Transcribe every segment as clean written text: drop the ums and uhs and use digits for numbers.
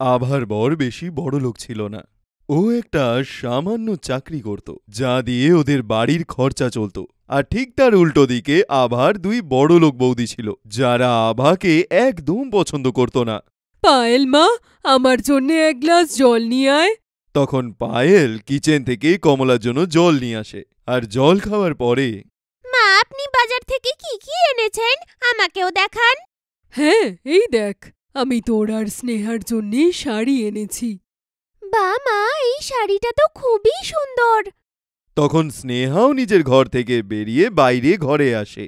আভার বর বেশি বড়লোক ছিল না। ও একটা সামান্য চাকরি করত, যা দিয়ে ওদের বাড়ির খরচা চলত। আর ঠিক তার উল্টো দিকে আভার দুই বড়লোক বৌদি ছিল, যারা আভাকে একদম পছন্দ করত না। পায়েল মা, আমার জন্য এক গ্লাস জল নিয়ে আয়। তখন পায়েল কিচেন থেকে কমলার জন্য জল নিয়ে আসে। আর জল খাওয়ার পরে, মা, আপনি বাজার থেকে কি কি এনেছেন আমাকেও দেখান। হ্যাঁ, এই দেখ, আমি তোর আর স্নেহার জন্য শাড়ি এনেছি। বা মা, এই শাড়িটা তো খুবই সুন্দর। তখন স্নেহাও নিজের ঘর থেকে বেরিয়ে বাইরে ঘরে আসে।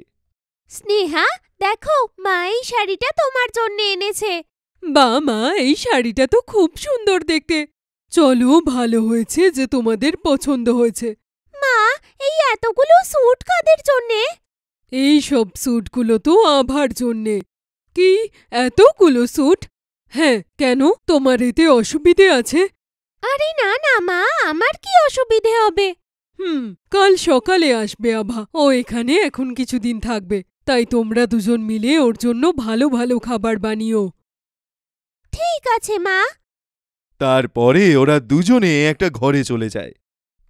স্নেহা, দেখো, মা এই শাড়িটা তোমার জন্য এনেছে। বা মা, এই শাড়িটা তো খুব সুন্দর দেখতে। চলো, ভালো হয়েছে যে তোমাদের পছন্দ হয়েছে। মা, এই এতগুলো স্যুট কাদের জন্যে? এই সব স্যুটগুলো তো আভার জন্যে। কি, এতগুলো স্যুট? হ্যাঁ, কেন, তোমার এতে অসুবিধে আছে? আরে না না মা, আমার কি অসুবিধে হবে? কাল সকালে আসবে আভা। ও এখানে এখন কিছুদিন থাকবে, তাই তোমরা দুজন মিলে ওর জন্য ভালো ভালো খাবার বানিও। ঠিক আছে মা। তারপরে ওরা দুজনে একটা ঘরে চলে যায়।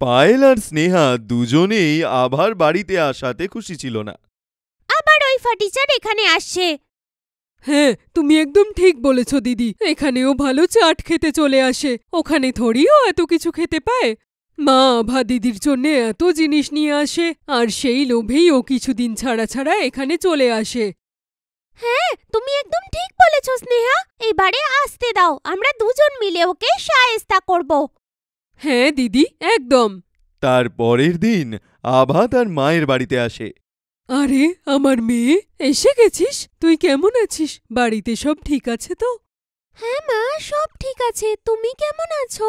পায়েল আর স্নেহা দুজনেই আভার বাড়িতে আসাতে খুশি ছিল না। আবার ওই ফার্টিচার এখানে আসছে। হ্যাঁ, তুমি একদম ঠিক বলেছ দিদি। এখানেও ভালো চাট খেতে চলে আসে, ওখানে থরিও এত কিছু খেতে পায়। মা আভা দিদির জন্য এত জিনিস নিয়ে আসে, আর সেই লোভেই ও কিছুদিন ছাড়া ছাড়া এখানে চলে আসে। হ্যাঁ, তুমি একদম ঠিক বলেছ স্নেহা। এবারে আসতে দাও, আমরা দুজন মিলে ওকে শায়েস্তা করব। হ্যাঁ দিদি, একদম। তার পরের দিন আভা তার মায়ের বাড়িতে আসে। আরে আমার মেয়ে, এসে গেছিস? তুই কেমন আছিস? বাড়িতে সব ঠিক আছে তো? হ্যাঁ মা, সব ঠিক আছে। তুমি কেমন আছো?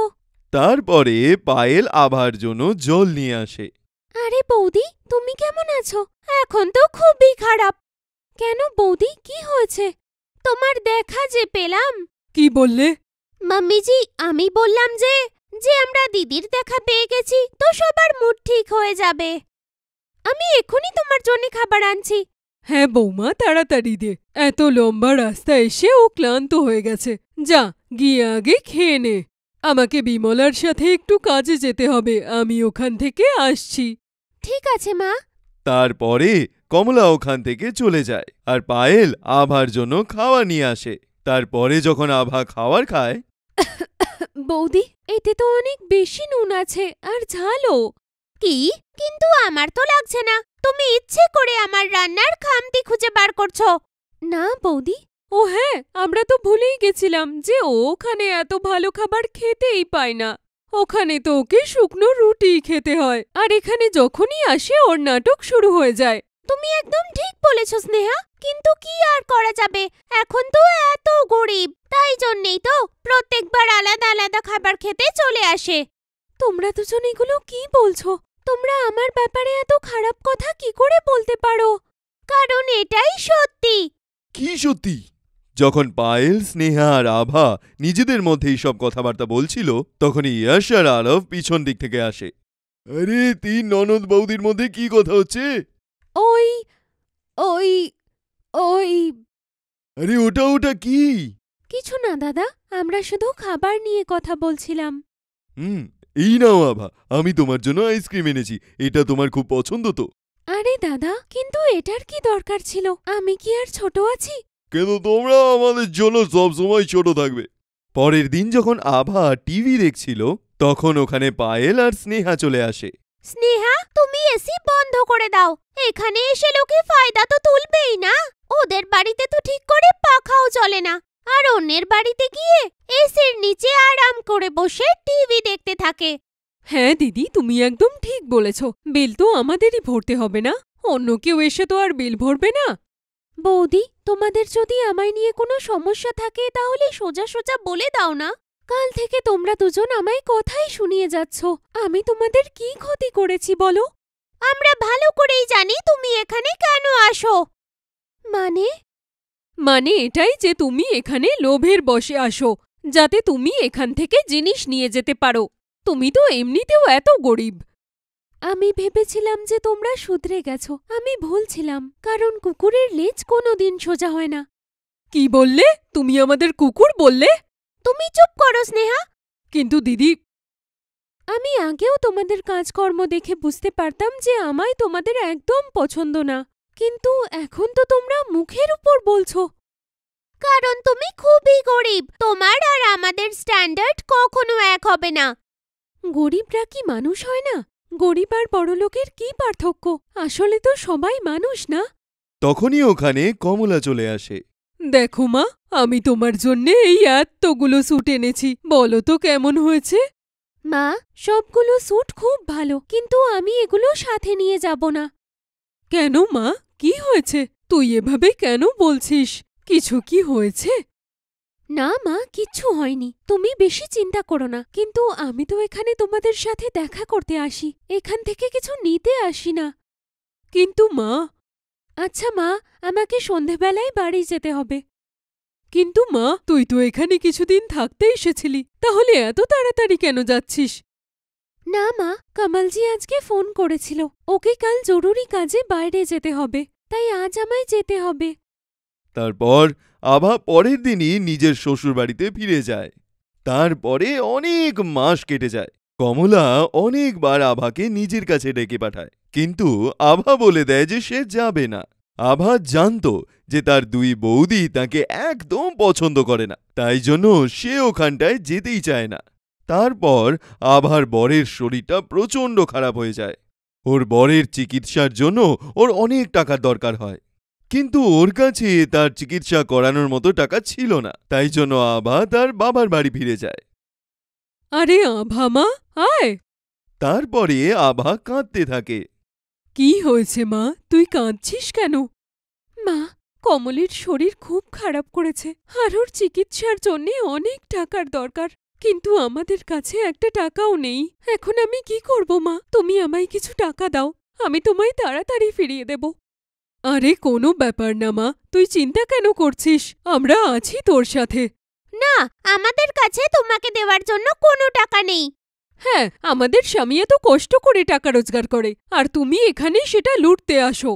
তারপরে পায়েল আভার জন্য জল নিয়ে আসে। আরে বৌদি, তুমি কেমন আছো? এখন তো খুবই খারাপ। কেন বৌদি, কি হয়েছে? তোমার দেখা যে পেলাম। কি বললে? মাম্মিজি, আমি বললাম যে যে আমরা দিদির দেখা পেয়ে গেছি, তো সবার মুড ঠিক হয়ে যাবে। আমি এখনই তোমার জন্য খাবার আনছি। হ্যাঁ বৌমা, তাড়াতাড়ি দে। এত লম্বা রাস্তা এসে ও ক্লান্ত হয়ে গেছে। যা, গিয়ে আগে খেয়ে নে। আমাকে বিমলার সাথে একটু কাজে যেতে হবে, আমি ওখান থেকে আসছি। ঠিক আছে মা। তারপরে কমলা ওখান থেকে চলে যায়, আর পায়েল আভার জন্য খাওয়া নিয়ে আসে। তারপরে যখন আভা খাবার খায়, বৌদি, এতে তো অনেক বেশি নুন আছে আর ঝালও। কি? কিন্তু আমার তো লাগছে না। তুমি ইচ্ছে করে আমার রান্নার খামতি খুঁজে বার করছো। না বৌদি। ও হ্যাঁ, আমরা তো ভুলেই গেছিলাম যে ও ওখানে এত ভালো খাবার খেতেই পায় না। ওখানে তো ওকে শুকনো রুটি খেতে হয়, আর এখানে যখনই আসে ওর নাটক শুরু হয়ে যায়। তুমি একদম ঠিক বলেছ স্নেহা, কিন্তু কি আর করা যাবে, এখন তো এত গরিব, তাই জন্যেই তো প্রত্যেকবার আলাদা আলাদা খাবার খেতে চলে আসে। তোমরা দুজন এগুলো কি বলছো? তোমরা আমার ব্যাপারে এত খারাপ কথা কি করে বলতে পারো? কারণ এটাই সত্যি। কি সত্যি? যখন পায়েল, স্নেহা আর আভা নিজেদের মধ্যেই সব কথাবার্তা বলছিল, তখন ইয়াশ আর আরব পিছন দিক থেকে আসে। আরে, তিন ননদ বৌদির মধ্যে কি কথা হচ্ছে? ওই ওই ওই আরে, ওটা কি? কিছু না দাদা, আমরা শুধু খাবার নিয়ে কথা বলছিলাম। এই নাও আভা, আমি তোমার জন্য আইসক্রিম এনেছি। এটা তোমার খুব পছন্দ তো? আরে দাদা, কিন্তু এটার কি দরকার ছিল? আমি কি আর ছোট আছি? কিন্তু তোমরা আমাদের জন্য সবসময় ছোট থাকবে। পরের দিন যখন আভা টিভি দেখছিল, তখন ওখানে পায়েল আর স্নেহা চলে আসে। স্নেহা, তুমি এসি বন্ধ করে দাও। এখানে এসে লোকে ফায়দা তো তুলবেই না। ওদের বাড়িতে তো ঠিক করে পাখাও চলে না, আর অন্যের বাড়িতে গিয়ে এসির নিচে আরাম করে বসে টিভি দেখতে থাকে। হ্যাঁ দিদি, তুমি একদম ঠিক বলেছ। বিল তো আমাদেরই ভরতে হবে না, অন্য কেউ এসে তো আর বিল ভরবে না। বৌদি, তোমাদের যদি আমায় নিয়ে কোনো সমস্যা থাকে তাহলে সোজা সোজা বলে দাও না। কাল থেকে তোমরা দুজন আমায় কথাই শুনিয়ে যাচ্ছ। আমি তোমাদের কি ক্ষতি করেছি বলো? আমরা ভালো করেই জানি তুমি এখানে কেন আসো। মানে এটাই যে তুমি এখানে লোভের বশে আসো, যাতে তুমি এখান থেকে জিনিস নিয়ে যেতে পারো। তুমি তো এমনিতেও এত গরিব। আমি ভেবেছিলাম যে তোমরা শুধরে গেছো। আমি ভুল ছিলাম, কারণ কুকুরের লেজ কোনোদিন সোজা হয় না। কি বললে? তুমি আমাদের কুকুর বললে? তুমি চুপ করো স্নেহা। কিন্তু দিদি, আমি আগেও তোমাদের কাজকর্ম দেখে বুঝতে পারতাম যে আমায় তোমাদের একদম পছন্দ না, কিন্তু এখন তো তোমরা মুখের উপর বলছো। কারণ তুমি খুবই গরিব, তোমার আর আমাদের স্ট্যান্ডার্ড কখনো এক হবে না। গরিবরা কি মানুষ হয় না? গরিব আর বড়লোকের কি পার্থক্য? আসলে তো সবাই মানুষ না? তখনই ওখানে কমলা চলে আসে। দেখো মা, আমি তোমার জন্যে এই এতগুলো স্যুট এনেছি, বলো তো কেমন হয়েছে? মা, সবগুলো স্যুট খুব ভালো, কিন্তু আমি এগুলো সাথে নিয়ে যাব না। কেন মা, কি হয়েছে? তুই এভাবে কেন বলছিস? কিছু কি হয়েছে? না মা, কিচ্ছু হয়নি, তুমি বেশি চিন্তা করো না। কিন্তু আমি তো এখানে তোমাদের সাথে দেখা করতে আসি, এখান থেকে কিছু নিতে আসি না। কিন্তু মা, আচ্ছা মা, আমাকে সন্ধেবেলায় বাড়ি যেতে হবে। কিন্তু মা, তুই তো এখানে কিছুদিন থাকতে এসেছিলি, তাহলে এত তাড়াতাড়ি কেন যাচ্ছিস? না মা, কামালজি আজকে ফোন করেছিল, ওকে কাল জরুরি কাজে বাইরে যেতে হবে, তাই আজ আমায় যেতে হবে। তারপর আভা পরের দিনই নিজের শ্বশুরবাড়িতে ফিরে যায়। তারপরে অনেক মাস কেটে যায়। কমলা অনেকবার আভাকে নিজের কাছে ডেকে পাঠায়, কিন্তু আভা বলে দেয় যে সে যাবে না। আভা জানত যে তার দুই বৌদি তাকে একদম পছন্দ করে না, তাই জন্য সে ওখানটায় যেতেই চায় না। তারপর আভার বরের শরীরটা প্রচণ্ড খারাপ হয়ে যায়। ওর বরের চিকিৎসার জন্য ওর অনেক টাকার দরকার হয়, কিন্তু ওর কাছে তার চিকিৎসা করানোর মতো টাকা ছিল না। তাই জন্য আভা তার বাবার বাড়ি ফিরে যায়। আরে আভা মা, আয়। তারপরে আভা কাঁদতে থাকে। কি হয়েছে মা, তুই কাঁদছিস কেন? মা, কমলের শরীর খুব খারাপ করেছে, আর ওর চিকিৎসার জন্যে অনেক টাকার দরকার, কিন্তু আমাদের কাছে একটা টাকাও নেই। এখন আমি কি করব মা? তুমি আমায় কিছু টাকা দাও, আমি তোমায় তাড়াতাড়ি ফিরিয়ে দেব। আরে কোনো ব্যাপার না মা, তুই চিন্তা কেন করছিস? আমরা আছি তোর সাথে। না, আমাদের কাছে তোমাকে দেওয়ার জন্য কোনো টাকা নেই। হ্যাঁ, আমাদের স্বামী এত কষ্ট করে টাকা রোজগার করে, আর তুমি এখানে সেটা লুটতে আসো।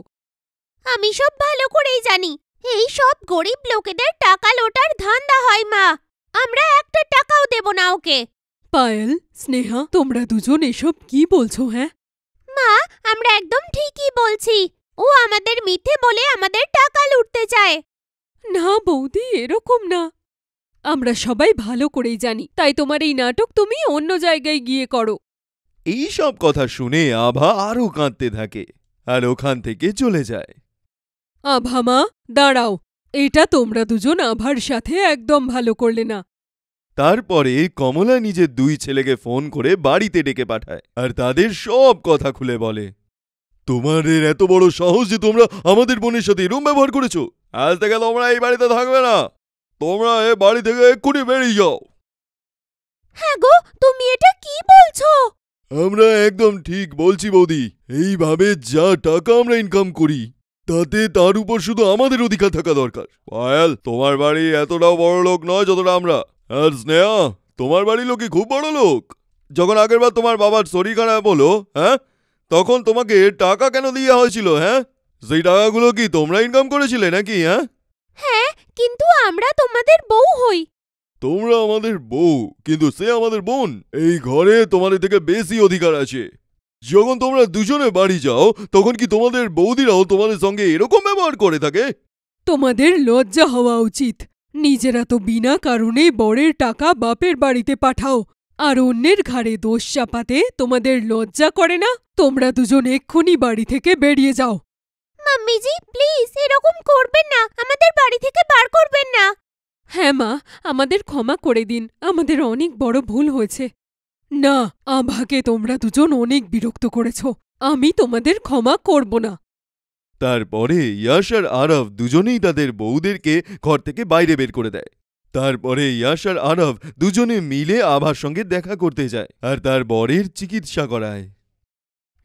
আমি সব ভালো করেই জানি, এই সব গরিব লোকেদের টাকা লোটার ধান্দা হয় মা। আমরা একটা টাকাও দেব না ওকে। পায়েল, স্নেহা, তোমরা দুজন এসব কি বলছো? হ্যাঁ মা, আমরা একদম ঠিকই বলছি, ও আমাদের মিথ্যে বলে আমাদের টাকা লুটতে চায়। না বৌদি, এরকম না। আমরা সবাই ভালো করেই জানি, তাই তোমার এই নাটক তুমি অন্য জায়গায় গিয়ে করো। এই সব কথা শুনে আভা আরও কাঁদতে থাকে আর ওখান থেকে চলে যায়। আভা মা, দাঁড়াও, এটা তোমরা দুজন আভার সাথে একদম ভালো করলে না। তারপরে কমলা নিজের দুই ছেলেকে ফোন করে বাড়িতে ডেকে পাঠায় আর তাদের সব কথা খুলে বলে। তোমাদের এত বড় সাহস যে তোমরা আমাদের বোনের সাথে এরম ব্যবহার করেছো? আজ থেকে তোমরা এই বাড়িতে থাকবে না, তোমরা এ বাড়ি থেকে এক্ষুনি বেরিয়ে যাও। হ্যাঁ গো, তুমি এটা কি বলছো? আমরা একদম ঠিক বলছি বৌদি। এইভাবে যা টাকা আমরা ইনকাম করি তাতে তার উপর শুধু আমাদের অধিকার থাকা দরকার। পায়েল, তোমার বাড়ি এতটাও বড় লোক নয় যতটা আমরা। আর স্নেহা, তোমার বাড়ির লোকই খুব বড় লোক। যখন আগেরবার তোমার বাবার শরীর খারাপ হলো, হ্যাঁ, তখন তোমাকে টাকা কেন দেওয়া হয়েছিল? হ্যাঁ, সেই টাকাগুলো কি তোমরা ইনকাম করেছিলে নাকি? হ্যাঁ, হ্যাঁ, কিন্তু আমরা তোমাদের বউ হই। তোমরা আমাদের বউ, কিন্তু সে আমাদের বোন। এই ঘরে তোমাদের থেকে বেশি অধিকার আছে। যখন তোমরা দুজনে বাড়ি যাও তখন কি তোমাদের বৌদিরাও তোমাদের সঙ্গে এরকম ব্যবহার করে থাকে? তোমাদের লজ্জা হওয়া উচিত। নিজেরা তো বিনা কারণে বরের টাকা বাপের বাড়িতে পাঠাও, আর অন্যের ঘাড়ে দোষ চাপাতে তোমাদের লজ্জা করে না? তোমরা দুজন এক্ষুনি বাড়ি থেকে বেরিয়ে যাও। মাম্মিজি, প্লিজ এরকম করবেন না, আমাদের বাড়ি থেকে বার করবেন না। হ্যাঁ মা, আমাদের ক্ষমা করে দিন, আমাদের অনেক বড় ভুল হয়েছে। না, আভাকে তোমরা দুজন অনেক বিরক্ত করেছ, আমি তোমাদের ক্ষমা করব না। তারপরে ইয়াশ আর আরব দুজনেই তাদের বউদেরকে ঘর থেকে বাইরে বের করে দেয়। তারপরে ইয়াশ আর আরব দুজনে মিলে আভার সঙ্গে দেখা করতে যায় আর তার বরের চিকিৎসা করায়।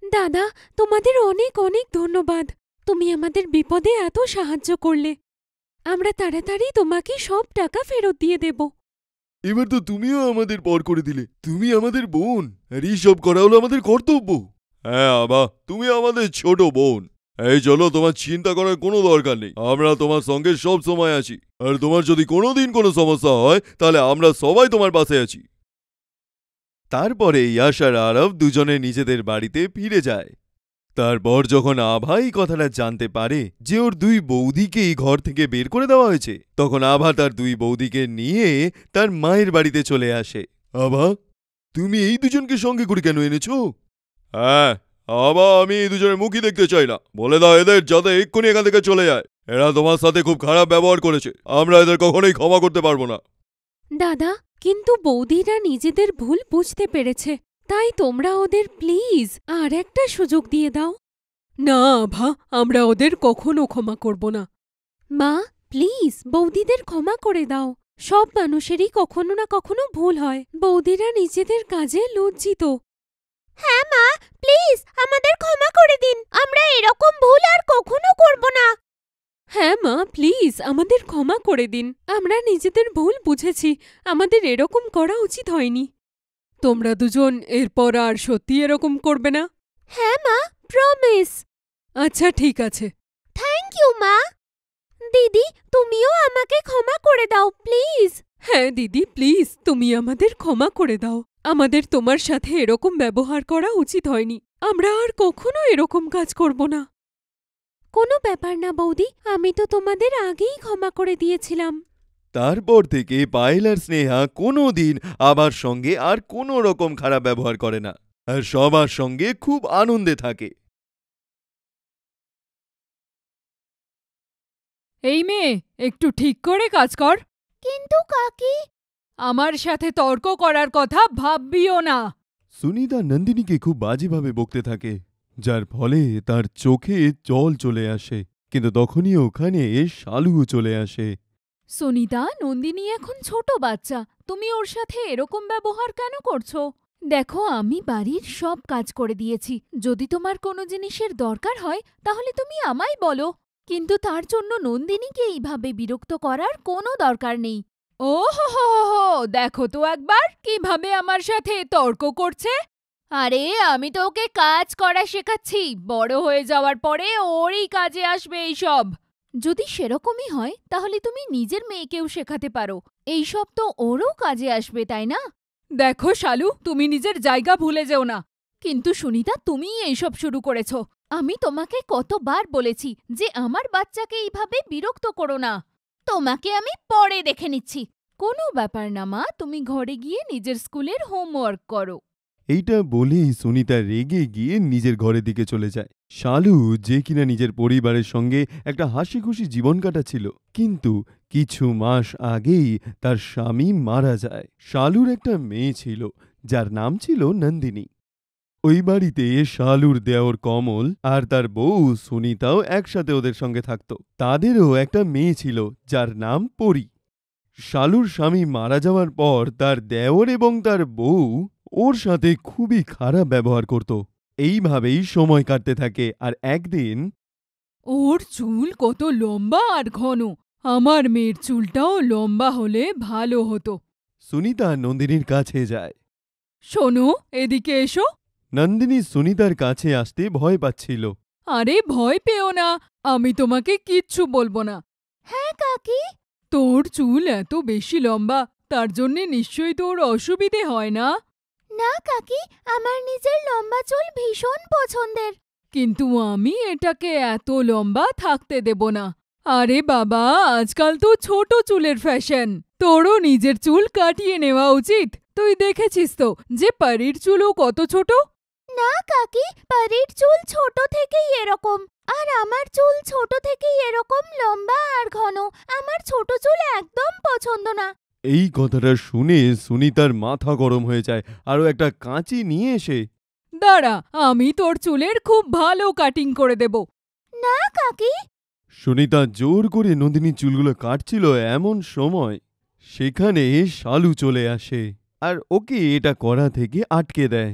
দাদা, তোমাদের অনেক অনেক ধন্যবাদ, তুমি আমাদের বিপদে এত সাহায্য করলে। আমরা তাড়াতাড়ি তোমাকে সব টাকা ফেরত দিয়ে দেব। এবার তো তুমিও আমাদের পর করে দিলে, তুমি আমাদের বোন, আর এইসব করা হলো আমাদের কর্তব্য। হ্যাঁ আভা, তুমি আমাদের ছোট বোন। এই চলো, তোমার চিন্তা করার কোনো দরকার নেই। আমরা তোমার সঙ্গে সব সময় আছি। আর তোমার যদি কোনোদিন কোনো সমস্যা হয় তাহলে আমরা সবাই তোমার পাশে আছি। তারপরে ইয়াশ আর আরব দুজনে নিজেদের বাড়িতে ফিরে যায়। তারপর যখন আভা এই কথাটা জানতে পারে যে ওর দুই বৌদিকেই ঘর থেকে বের করে দেওয়া হয়েছে, তখন আভা তার দুই বৌদিকে নিয়ে তার মায়ের বাড়িতে চলে আসে। আভা, তুমি এই দুজনকে সঙ্গে করে কেন এনেছো? হ্যাঁ, আভা, আমি এই দুজনের মুখই দেখতে চাই না। বলে দাও এদের যাতে এক্ষুনি এখান থেকে চলে যায়। এরা তোমার সাথে খুব খারাপ ব্যবহার করেছে। আমরা এদের কখনোই ক্ষমা করতে পারবো না। দাদা, কিন্তু বৌদিরা নিজেদের ভুল বুঝতে পেরেছে, তাই তোমরা ওদের প্লিজ আর একটা সুযোগ দিয়ে দাও। না আভা, আমরা ওদের কখনো ক্ষমা করব না। মা, প্লিজ বৌদিদের ক্ষমা করে দাও। সব মানুষেরই কখনো না কখনো ভুল হয়। বৌদিরা নিজেদের কাজে লজ্জিত। হ্যাঁ মা, প্লিজ আমাদের ক্ষমা করে দিন। আমরা এরকম ভুল আর কখনো করব না। হ্যাঁ মা, প্লিজ আমাদের ক্ষমা করে দিন। আমরা নিজেদের ভুল বুঝেছি, আমাদের এরকম করা উচিত হয়নি। তোমরা দুজন এরপর আর সত্যি এরকম করবে না? হ্যাঁ মা, প্রমিস। আচ্ছা ঠিক আছে। থ্যাংক ইউ মা। দিদি, তুমিও আমাকে ক্ষমা করে দাও প্লিজ। হ্যাঁ দিদি, প্লিজ তুমি আমাদের ক্ষমা করে দাও। আমাদের তোমার সাথে এরকম ব্যবহার করা উচিত হয়নি। আমরা আর কখনো এরকম কাজ করব না। কোনো ব্যাপার না বৌদি, আমি তো তোমাদের আগেই ক্ষমা করে দিয়েছিলাম। তারপর থেকে পায়েল আর স্নেহা কোনোদিন আবার সঙ্গে আর কোনো রকম খারাপ ব্যবহার করে না, আর সবার সঙ্গে খুব আনন্দে থাকে। এই মেয়ে, একটু ঠিক করে কাজ কর। কিন্তু কাকি, আমার সাথে তর্ক করার কথা ভাববিও না। সুনিতা নন্দিনীকে খুব বাজেভাবে বকতে থাকে, যার ফলে তার চোখে জল চলে আসে। কিন্তু তখনই ওখানে শালুও চলে আসে। সুনিতা, নন্দিনী এখন ছোট বাচ্চা, তুমি ওর সাথে এরকম ব্যবহার কেন করছো? দেখো, আমি বাড়ির সব কাজ করে দিয়েছি। যদি তোমার কোনো জিনিসের দরকার হয় তাহলে তুমি আমায় বলো, কিন্তু তার জন্য নন্দিনীকে এইভাবে বিরক্ত করার কোনো দরকার নেই। ও হো হো হো, দেখো তো একবার কিভাবে আমার সাথে তর্ক করছে। আরে, আমি তো ওকে কাজ করা শেখাচ্ছি। বড় হয়ে যাওয়ার পরে ওরই কাজে আসবে এইসব। যদি সেরকমই হয় তাহলে তুমি নিজের মেয়েকেও শেখাতে পারো। এইসব তো ওরও কাজে আসবে, তাই না? দেখো শালু, তুমি নিজের জায়গা ভুলে যেও না। কিন্তু সুনিতা, তুমিই এইসব শুরু করেছ। আমি তোমাকে কতবার বলেছি যে আমার বাচ্চাকে এইভাবে বিরক্ত করো না। তোমাকে আমি পরে দেখে নিচ্ছি। কোনো ব্যাপার না মা, তুমি ঘরে গিয়ে নিজের স্কুলের হোমওয়ার্ক করো। এইটা বলেই সুনিতা রেগে গিয়ে নিজের ঘরের দিকে চলে যায়। শালু, যে কিনা নিজের পরিবারের সঙ্গে একটা হাসি খুশি জীবন কাটাচ্ছিল, কিন্তু কিছু মাস আগেই তার স্বামী মারা যায়। শালুর একটা মেয়ে ছিল যার নাম ছিল নন্দিনী। ওই বাড়িতে শালুর দেওর কমল আর তার বউ সুনিতাও একসাথে ওদের সঙ্গে থাকত। তাদেরও একটা মেয়ে ছিল যার নাম পরি। শালুর স্বামী মারা যাওয়ার পর তার দেওর এবং তার বউ ওর সাথে খুবই খারাপ ব্যবহার করত। এইভাবেই সময় কাটতে থাকে। আর একদিন, ওর চুল কত লম্বা আর ঘন, আমার মেয়ের চুলটাও লম্বা হলে ভালো হতো। সুনিতা নন্দিনীর কাছে যায়। শোনো, এদিকে এসো। নন্দিনী সুনিতার কাছে আসতে ভয় পাচ্ছিল। আরে ভয় পেও না, আমি তোমাকে কিচ্ছু বলবো না। হ্যাঁ কাকি। তোর চুল এত বেশি লম্বা, তার জন্যে নিশ্চয়ই তোর অসুবিধে হয় না? না কাকি, আমার নিজের লম্বা চুল ভীষণ পছন্দের। কিন্তু আমি এটাকে এত লম্বা থাকতে দেব না। আরে বাবা, আজকাল তো ছোট চুলের ফ্যাশন। তোরও নিজের চুল কাটিয়ে নেওয়া উচিত। তুই দেখেছিস তো যে পরীর চুলও কত ছোট। না কাকি, পরীর চুল ছোট থেকেই এরকম, আর আমার চুল ছোট থেকেই এরকম লম্বা আর ঘন। আমার ছোট চুল একদম পছন্দ না। এই কথাটা শুনে সুনিতার মাথা গরম হয়ে যায়। আরও একটা কাঁচি নিয়ে এসে, দাঁড়া, আমি তোর চুলের খুব ভালো কাটিং করে দেব। না কাকি। সুনিতা জোর করে নন্দিনীর চুলগুলো কাটছিল, এমন সময় সেখানে শালু চলে আসে আর ওকে এটা করা থেকে আটকে দেয়।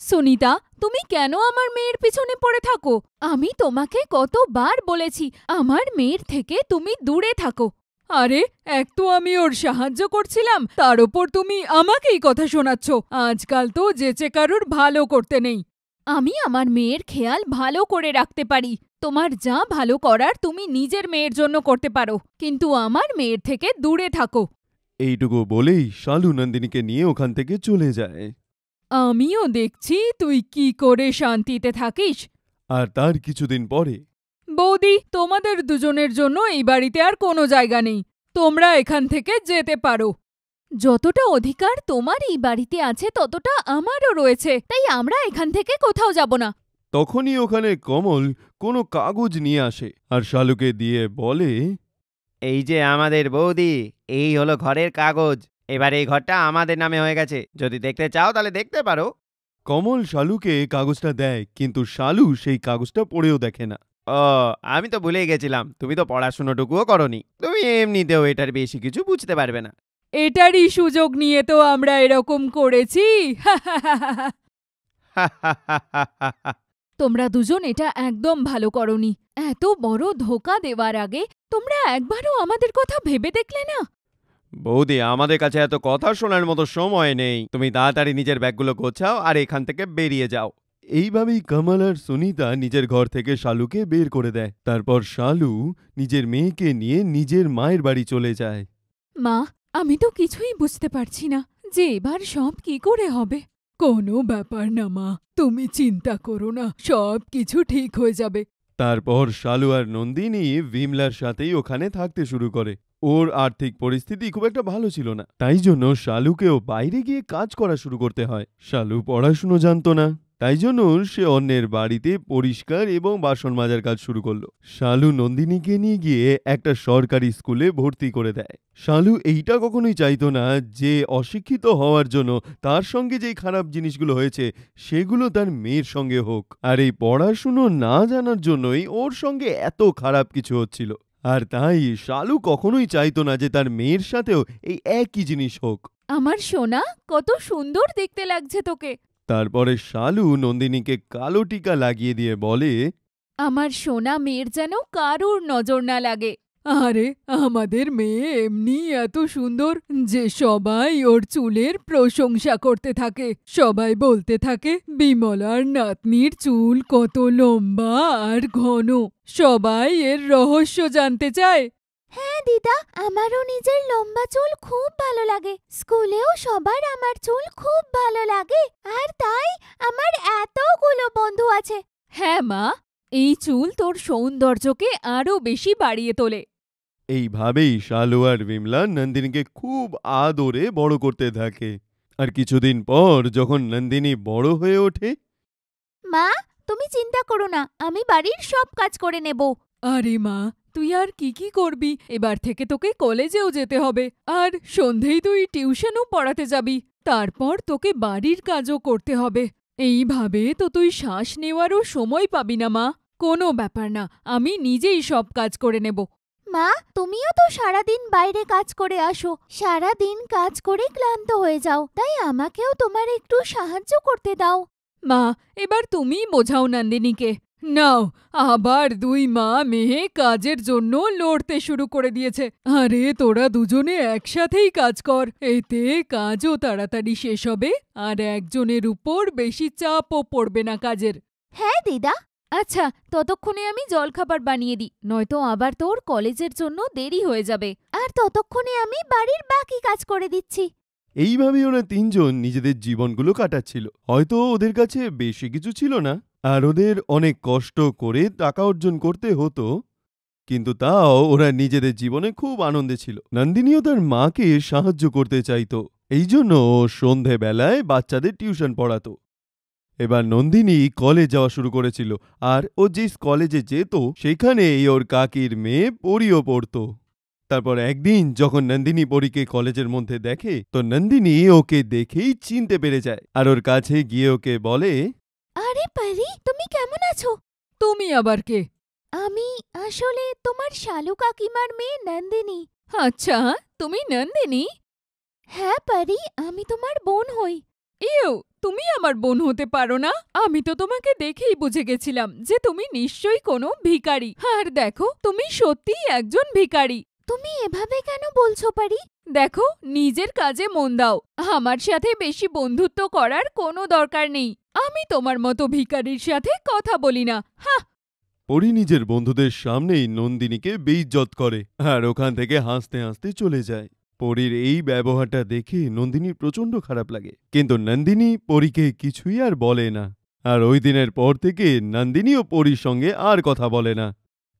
সুনিতা, তুমি কেন আমার মেয়ের পিছনে পড়ে থাকো? আমি তোমাকে কতবার বলেছি আমার মেয়ের থেকে তুমি দূরে থাকো। আরে, এক তো আমি ওর সাহায্য করছিলাম, তার ওপর তুমি আমাকেই কথা শোনাচ্ছ। আজকাল তো যেচে কারুর ভালো করতে নেই। আমি আমার মেয়ের খেয়াল ভালো করে রাখতে পারি। তোমার যা ভালো করার তুমি নিজের মেয়ের জন্য করতে পারো, কিন্তু আমার মেয়ের থেকে দূরে থাকো। এইটুকু বলেই শালু নন্দিনীকে নিয়ে ওখান থেকে চলে যায়। আমিও দেখছি তুই কি করে শান্তিতে থাকিস। আর তার কিছুদিন পরে বৌদি, তোমাদের দুজনের জন্য এই বাড়িতে আর কোনো জায়গা নেই। তোমরা এখান থেকে যেতে পারো। যতটা অধিকার তোমার এই বাড়িতে আছে ততটা আমারও রয়েছে, তাই আমরা এখান থেকে কোথাও যাব না। তখনই ওখানে কমল কোনো কাগজ নিয়ে আসে আর শালুকে দিয়ে বলে, এই যে আমাদের বৌদি, এই হলো ঘরের কাগজ। এবার এই ঘরটা আমাদের নামে হয়ে গেছে। যদি দেখতে চাও তাহলে দেখতে পারো। কমল শালুকে কাগজটা দেয়, কিন্তু শালু সেই কাগজটা পড়েও দেখে না। ও, আমি তো ভুলেই গেছিলাম, তুমি তো পড়াশুনোটুকুও করনি। তুমি এমনিতেও এটার বেশি কিছু বুঝতে পারবে না। এটারই সুযোগ নিয়ে তো আমরা এরকম করেছি। তোমরা দুজন এটা একদম ভালো করনি। এত বড় ধোঁকা দেওয়ার আগে তোমরা একবারও আমাদের কথা ভেবে দেখলে না? বৌদি, আমাদের কাছে এত কথা শোনার মতো সময় নেই। তুমি তাড়াতাড়ি নিজের ব্যাগগুলো গোছাও আর এখান থেকে বেরিয়ে যাও। এইভাবেই কমল আর সুনিতা নিজের ঘর থেকে শালুকে বের করে দেয়। তারপর শালু নিজের মেয়েকে নিয়ে নিজের মায়ের বাড়ি চলে যায়। মা, আমি তো কিছুই বুঝতে পারছি না যে এবার সব কি করে হবে। কোনো ব্যাপার না মা, তুমি চিন্তা করো না, সব কিছু ঠিক হয়ে যাবে। তারপর শালু আর নন্দিনী বিমলার সাথেই ওখানে থাকতে শুরু করে। ওর আর্থিক পরিস্থিতি খুব একটা ভালো ছিল না, তাই জন্য শালুকেও বাইরে গিয়ে কাজ করা শুরু করতে হয়। শালু পড়াশুনো জানতো না, তাই জন্য সে অন্যের বাড়িতে পরিষ্কার এবং বাসন মাজার কাজ শুরু করলো। শালু নন্দিনীকে নিয়ে গিয়ে একটা সরকারি স্কুলে ভর্তি করে দেয়। শালু এইটা কখনোই চাইতো না যে অশিক্ষিত হওয়ার জন্য তার সঙ্গে যেই খারাপ জিনিসগুলো হয়েছে সেগুলো তার মেয়ের সঙ্গে হোক, আর এই পড়াশুনো না জানার জন্যই ওর সঙ্গে এত খারাপ কিছু হচ্ছিল। আর তাই শালু কখনোই চাইতো না যে তার মেয়ের সাথেও এই একই জিনিস হোক। আমার সোনা, কত সুন্দর দেখতে লাগছে তোকে। তারপরে শালু নন্দিনীকে কালো টিকা লাগিয়ে দিয়ে বলে, আমার সোনা মেয়ের যেন কারুর নজর না লাগে। আরে আমাদের মেয়ে এমনি এত সুন্দর যে সবাই ওর চুলের প্রশংসা করতে থাকে। সবাই বলতে থাকে বিমলার নাতনির চুল কত লম্বা আর ঘন। সবাই এর রহস্য জানতে চায়। হ্যাঁ দিদা, আমারও নিজের লম্বা চুল খুব ভালো লাগে। স্কুলেও সবার আমার চুল খুব ভালো লাগে, আর তাই আমার এতগুলো বন্ধু আছে। হ্যাঁ মা, এই চুল তোর সৌন্দর্যকে আরো বেশি বাড়িয়ে তোলে। এইভাবেই শালু আর বিমলা নন্দিনীকে খুব আদরে বড় করতে থাকে। আর কিছুদিন পর যখন নন্দিনী বড় হয়ে ওঠে, মা, তুমি চিন্তা করো না, আমি বাড়ির সব কাজ করে নেব। আরে মা, তুই আর কি করবি? এবার থেকে তোকে কলেজেও যেতে হবে, আর সন্ধেই তুই টিউশনও পড়াতে যাবি। তারপর তোকে বাড়ির কাজও করতে হবে। এইভাবে তো তুই শ্বাস নেওয়ারও সময় পাবি না মা। কোনো ব্যাপার না, আমি নিজেই সব কাজ করে নেব। মা, তুমিও তো সারাদিন বাইরে কাজ করে আসো, সারাদিন কাজ করে ক্লান্ত হয়ে যাও, তাই আমাকেও তোমার একটু সাহায্য করতে দাও। মা, এবার তুমিই বোঝাও নন্দিনীকে। নাও, আবার দুই মা মেয়ে কাজের জন্য লড়তে শুরু করে দিয়েছে। আরে তোরা দুজনে একসাথেই কাজ কর, এতে কাজও তাড়াতাড়ি শেষ হবে আর একজনের উপর বেশি চাপও পড়বে না কাজের। হ্যাঁ দিদা। আচ্ছা, ততক্ষণে আমি জলখাবার বানিয়ে দিই, নয়তো আবার তোর কলেজের জন্য দেরি হয়ে যাবে। আর ততক্ষণে আমি বাড়ির বাকি কাজ করে দিচ্ছি। এইভাবেই ওরা তিনজন নিজেদের জীবনগুলো কাটাচ্ছিল। হয়তো ওদের কাছে বেশি কিছু ছিল না, আর ওদের অনেক কষ্ট করে টাকা অর্জন করতে হতো, কিন্তু তাও ওরা নিজেদের জীবনে খুব আনন্দে ছিল। নন্দিনীও তার মাকে সাহায্য করতে চাইতো, এই জন্য ও সন্ধেবেলায় বাচ্চাদের টিউশন পড়াতো। এবার নন্দিনী কলেজ যাওয়া শুরু করেছিল, আর ও যে কলেজে যেত সেখানেই ওর কাকির মেয়ে পরিও পড়তো। তারপর একদিন যখন নন্দিনী পরীকে কলেজের মধ্যে দেখে, তো নন্দিনী ওকে দেখেই চিনতে পেরে যায় আর ওর কাছে গিয়ে ওকে বলে, আরে পরি, তুমি কেমন আছো? তুমি আবার কে? আমি আসলে তোমার শালু কাকিমার মেয়ে নন্দিনী। আচ্ছা, তুমি নন্দিনী? হ্যাঁ পরি, আমি তোমার বোন হই। ইউ, তুমি আমার বোন হতে পারো না? আমি তো তোমাকে দেখেই বুঝে গেছিলাম যে তুমি নিশ্চয়ই কোনো ভিখারি। আর দেখো, তুমি সত্যিই একজন ভিখারি। তুমি এভাবে কেন বলছো পারি? দেখো, নিজের কাজে মন দাও। আমার সাথে বেশি বন্ধুত্ব করার কোনো দরকার নেই। আমি তোমার মতো ভিখারির সাথে কথা বলি না। হ্যাঁ, পরি নিজের বন্ধুদের সামনেই নন্দিনীকে বেইজ্জত করে আর ওখান থেকে হাসতে হাসতে চলে যায়। পরীর এই ব্যবহারটা দেখে নন্দিনীর প্রচণ্ড খারাপ লাগে, কিন্তু নন্দিনী পরীকে কিছুই আর বলে না। আর ওই দিনের পর থেকে নন্দিনীও পরীর সঙ্গে আর কথা বলে না।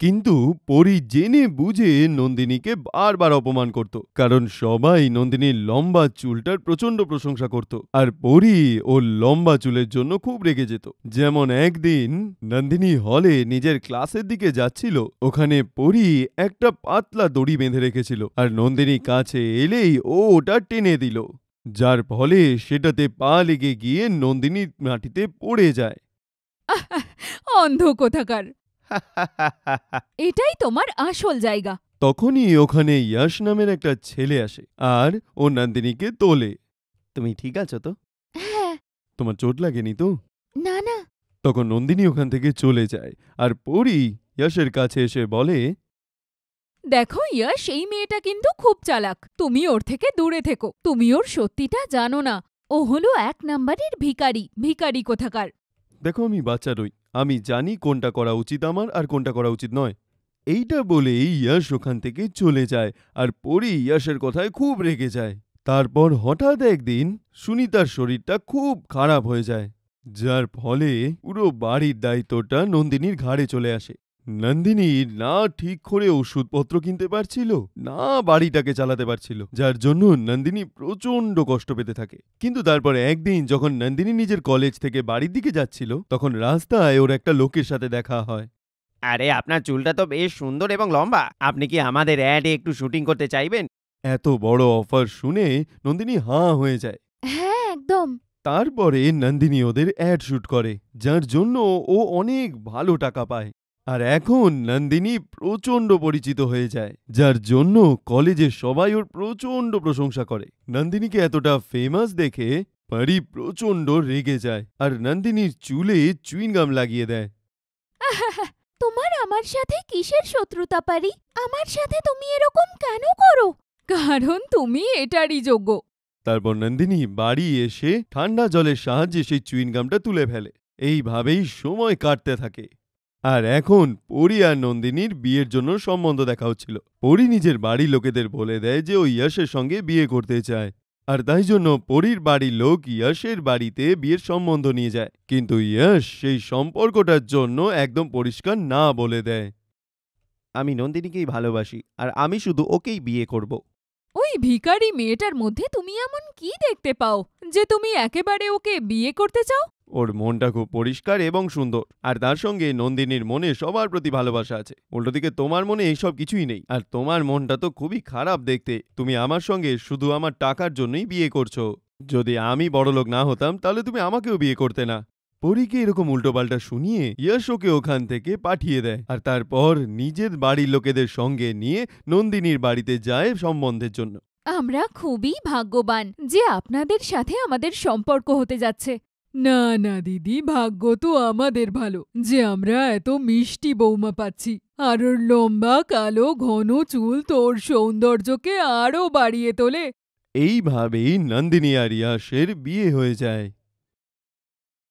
কিন্তু পরী জেনে বুঝে নন্দিনীকে বারবার অপমান করত, কারণ সবাই নন্দিনীর লম্বা চুলটার প্রচণ্ড প্রশংসা করত, আর পরী ওর লম্বা চুলের জন্য খুব রেগে যেত। যেমন একদিন নন্দিনী হলে নিজের ক্লাসের দিকে যাচ্ছিল, ওখানে পরী একটা পাতলা দড়ি বেঁধে রেখেছিল, আর নন্দিনী কাছে এলেই ও ওটা টেনে দিল, যার ফলে সেটাতে পা লেগে গিয়ে নন্দিনী মাটিতে পড়ে যায়। অন্ধ কোথাকার। এটাই তোমার আসল জায়গা। তখনই ওখানে ইয়াশ নামের একটা ছেলে আসে আর ও নন্দিনীকে তোলে। তুমি ঠিক আছো তো? হ্যাঁ। তোমার চোট লাগেনি তো? না না। তখন নন্দিনী ওখান থেকে চলে যায়, আর পরী ইয়াশের কাছে এসে বলে, দেখো ইয়াশ, এই মেয়েটা কিন্তু খুব চালাক। তুমি ওর থেকে দূরে থেকো। তুমি ওর সত্যিটা জানো না। ও হলো 1 নাম্বারের ভিখারি। ভিখারি কোথাকার। দেখো আমি বাচ্চা রই, আমি জানি কোনটা করা উচিত আমার আর কোনটা করা উচিত নয়। এইটা বলেই ইয়াশ ওখান থেকে চলে যায়, আর পরী ইয়াশের কথায় খুব রেগে যায়। তারপর হঠাৎ একদিন সুনিতার শরীরটা খুব খারাপ হয়ে যায়, যার ফলে পুরো বাড়ির দায়িত্বটা নন্দিনীর ঘাড়ে চলে আসে। নন্দিনী না ঠিক করে ওষুধপত্র কিনতে পারছিল, না বাড়িটাকে চালাতে পারছিল, যার জন্য নন্দিনী প্রচণ্ড কষ্ট পেতে থাকে। কিন্তু তারপরে একদিন যখন নন্দিনী নিজের কলেজ থেকে বাড়ির দিকে যাচ্ছিল, তখন রাস্তায় ওর একটা লোকের সাথে দেখা হয়। আরে, আপনার চুলটা তো বেশ সুন্দর এবং লম্বা। আপনি কি আমাদের অ্যাডে একটু শুটিং করতে চাইবেন? এত বড় অফার শুনে নন্দিনী হাঁ হয়ে যায়। হ্যাঁ, একদম। তারপরে নন্দিনী ওদের অ্যাড শুট করে, যার জন্য ও অনেক ভালো টাকা পায়। আর এখন নন্দিনী প্রচণ্ড পরিচিত হয়ে যায়, যার জন্য কলেজে সবাই ওর প্রচণ্ড প্রশংসা করে। নন্দিনীকে এতটা ফেমাস দেখে পরি প্রচণ্ড রেগে যায় আর নন্দিনীর চুলে চুইংগাম লাগিয়ে দেয়। তোমার আমার সাথে কিসের শত্রুতা পারি? আমার সাথে তুমি এরকম কেন করো? কারণ তুমি এটারই যোগ্য। তারপর নন্দিনী বাড়ি এসে ঠান্ডা জলের সাহায্যে সেই চুইনগামটা তুলে ফেলে। এইভাবেই সময় কাটতে থাকে। আর এখন পরি আর নন্দিনীর বিয়ের জন্য সম্বন্ধ দেখা হচ্ছিল। পরি নিজের বাড়ির লোকেদের বলে দেয় যে ও ইয়াশের সঙ্গে বিয়ে করতে চায়, আর তাই জন্য পরির বাড়ির লোক ইয়াশের বাড়িতে বিয়ের সম্বন্ধ নিয়ে যায়। কিন্তু ইয়াশ সেই সম্পর্কটার জন্য একদম পরিষ্কার না বলে দেয়। আমি নন্দিনীকেই ভালোবাসি আর আমি শুধু ওকেই বিয়ে করব। ওই ভিখারি মেয়েটার মধ্যে তুমি এমন কি দেখতে পাও যে তুমি একেবারে ওকে বিয়ে করতে চাও? ওর মনটা খুব পরিষ্কার এবং সুন্দর, আর তার সঙ্গে নন্দিনীর মনে সবার প্রতি ভালোবাসা আছে। উল্টোদিকে তোমার মনে এইসব কিছুই নেই, আর তোমার মনটা তো খুবই খারাপ দেখতে। তুমি আমার সঙ্গে শুধু আমার টাকার জন্যই বিয়ে করছো। যদি আমি বড়লোক না হতাম তাহলে তুমি আমাকেও বিয়ে করতে না। পরীকে এরকম উল্টোপাল্টা শুনিয়ে ইয়াশ ওকে ওখান থেকে পাঠিয়ে দেয়, আর তারপর নিজের বাড়ির লোকেদের সঙ্গে নিয়ে নন্দিনীর বাড়িতে যায় সম্বন্ধের জন্য। আমরা খুবই ভাগ্যবান যে আপনাদের সাথে আমাদের সম্পর্ক হতে যাচ্ছে। না না দিদি, ভাগ্য তো আমাদের ভালো যে আমরা এত মিষ্টি বৌমা পাচ্ছি। আর ওর লম্বা কালো ঘন চুল তোর সৌন্দর্যকে আরও বাড়িয়ে তোলে। এইভাবেই নন্দিনী আর ইয়াশের বিয়ে হয়ে যায়।